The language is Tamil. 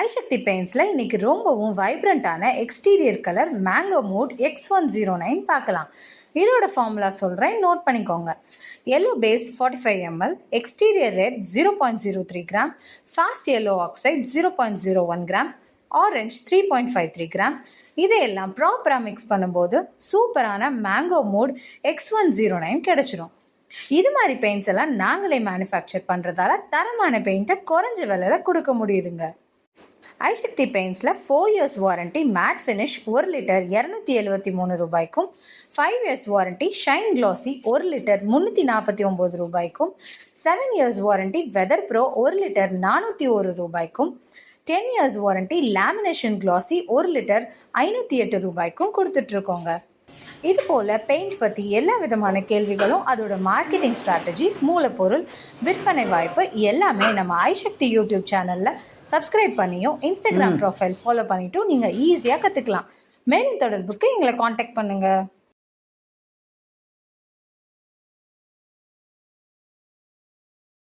ஐசக்தி பெயிண்ட்ஸில் இன்றைக்கி ரொம்பவும் வைப்ரண்ட்டான exterior colour mango mood X109 பார்க்கலாம். இதோட ஃபார்முலா சொல்கிறேன், நோட் பண்ணிக்கோங்க. Yellow base 45 ml, exterior red 0.03 gram, fast yellow oxide 0.01 gram, orange 3.53 gram. இதையெல்லாம் ப்ராப்பராக மிக்ஸ் பண்ணும்போது சூப்பரான மேங்கோ மூட் X109 கிடைச்சிடும். இது மாதிரி பெயிண்ட்ஸ் எல்லாம் நாங்களே மேனுஃபேக்சர் பண்ணுறதால தரமான பெயிண்ட்டை குறைஞ்ச விலையில் கொடுக்க முடியுதுங்க. ஐசக்தி பெயிண்ட்ஸில் 4 years warranty matte finish 1 litre 273 ரூபாய்க்கும், 5 years warranty shine glossy 1 litre 349 ரூபாய்க்கும், 7 years warranty weather pro 1 litre 401 ரூபாய்க்கும், 10 years warranty lamination glossy 1 litre 508 ரூபாய்க்கும் கொடுத்துட்ருக்கோங்க. இது போல் பெயிண்ட் பற்றி எல்லா விதமான கேள்விகளும், அதோட மார்க்கெட்டிங் ஸ்ட்ராட்டஜிஸ், மூலப்பொருள், விற்பனை வாய்ப்பு எல்லாமே நம்ம ஐசக்தி யூடியூப் சேனலில் சப்ஸ்கிரைப் பண்ணியும் இன்ஸ்டாகிராம் ப்ரொஃபைல் ஃபாலோ பண்ணிட்டும் நீங்கள் ஈஸியாக கற்றுக்கலாம். மேலும் தொடர்புக்கு எங்களை காண்டாக்ட் பண்ணுங்கள்.